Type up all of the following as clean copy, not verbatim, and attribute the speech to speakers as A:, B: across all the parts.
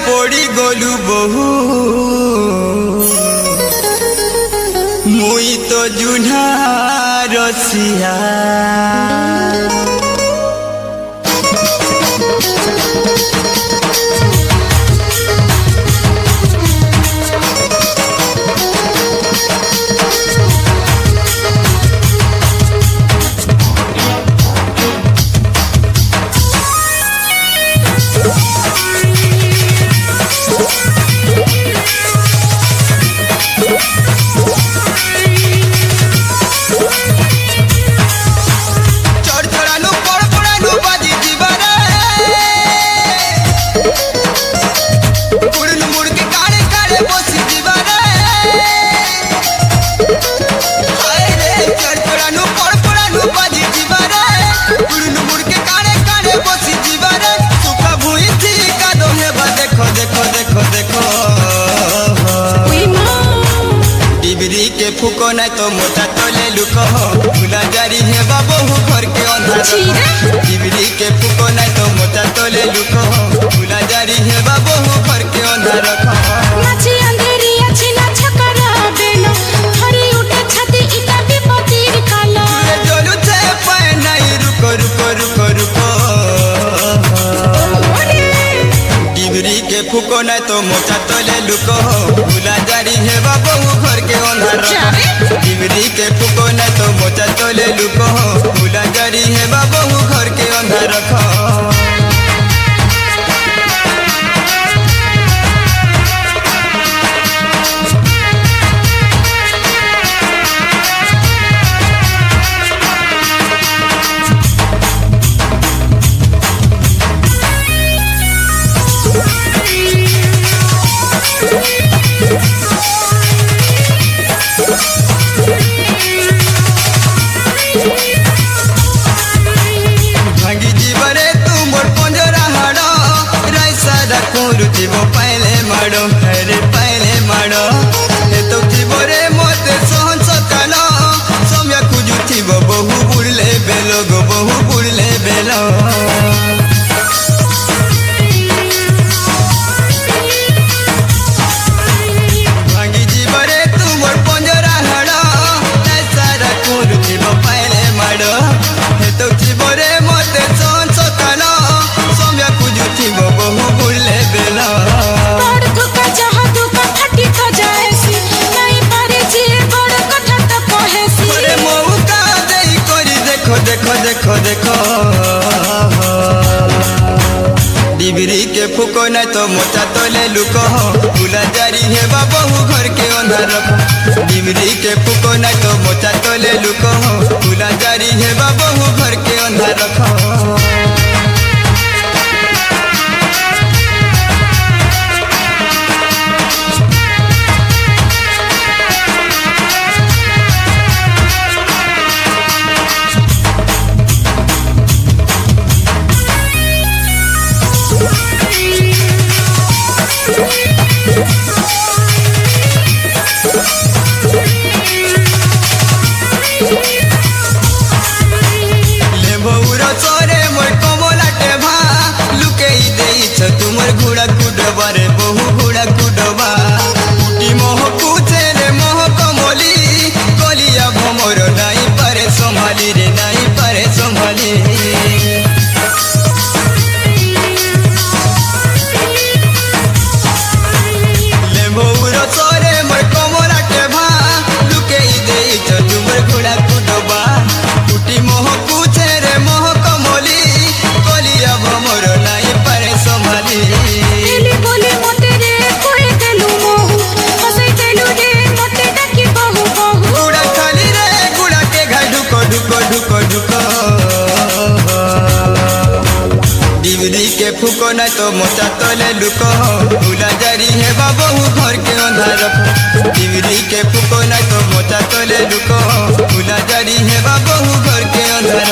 A: পড়ি গলু বহু মুই তো জুনা রসিয়া के फुको नहीं तो मोटा तोले लुको भूला जारी है बहु घर के अंधार टिबरी के फुको नहीं तो मोटा तोले लुको भूला जारी है बहु घर के अंधार
B: नाची अंधेरी अच्छी ना छकरा बेनो हरी उठे छाती इटा भी पतीर काला
A: जोलू थे पाए नहीं रुको रुको रुको रुको टिबरी के फुको नहीं तो मोटा तोले लुको भूला जारी है बहु घर के अंधार टिबरी के फुको नहीं तो मोटा तोले लुको भूला जारी है बहु घर के अंधार रुचिबो पाइले माडो हरे पाइले माडो हे तो जीवरे मोते सहन सकानो सम्या खुजुथिबो बहु बुड़ले बेलो गो बहु बुड़ले बेलो भांगी जीवरे तुमर पंजरा हाडो ऐसा रखो रुचिबो पाइले माडो हे तो जीवरे मोते सहन सकानो सम्या खुजुथिबो बहु बुड़ले देखो देखो देखो डिबरी के फुको नहीं तो मोटा तोले लुको भूला जारी है बहु घर के अंधार डिबरी के फुको नहीं तो मोटा तोले लुको भूला जारी है बहु घर के अंधार तुमर घोड़ा कुडबा रे बहु घोड़ा कुडबा उटी मोह पूछे रे मोह कमली गलिया भमर नहीं पारे संभाली रे नहीं पारे संभाली ले बहुर सरे मोर कमरा के भा लुके दे तुमर घोड़ा कुडबा उटी मोह पूछे रे मोह कमली गलिया भमर नहीं पारे संभाली
B: एली बोले मोते रे कोई देलु मोहु हसई देलु रे मोते डाकी बहु बहु
A: गुड़ा खाली रे गुड़ा के घाय ढुको ढुको ढुको ढुको डिबरी के फुको नहीं तो मोटा तोले लुको भूला जारी है बहु घर के अंधार डिबरी के फुको नहीं तो मोटा तोले लुको भूला जारी है बहु घर के अंधार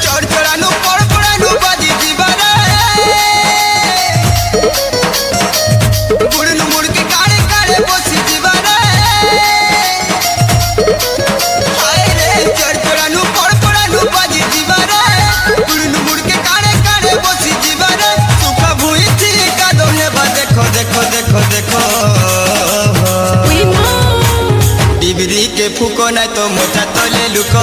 A: चढ़ चढ़ानु पड़ पड़ानु बाजी जीवारा मुड़ मुड़ के काड़े काड़े बसी जीवारा हाय रे चढ़ चढ़ानु पड़ पड़ानु बाजी जीवारा मुड़ मुड़ के काड़े काड़े बसी जीवारा सुखा भूई थी का दोहे बा देखो নাই তো মোচা তলে লুক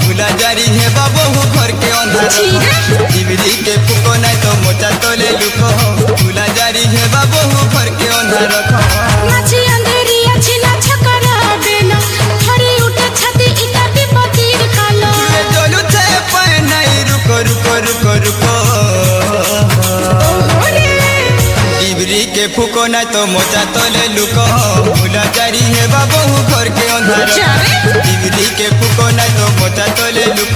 A: ফুলা জারি হে বাবু ঘর के अंधार टिवरी के फुको नहीं तो मोचा तोले लुक फुला जारी है बाबू घर के अंधार
B: মাঝি আঁধেরি আছি না ছকরা বেনা ধরি উঠে ছাতি ইটা বিপতির কালো
A: चलू छे पाए नहीं रुको रुको रुको रुको
B: ওরে
A: टिवरी के फुको नहीं तो मोचा तोले लुक फुला जारी है बाबू घर के अंधार
B: जावे
A: टिवरी के फुको नहीं तो मोचा तोले लुक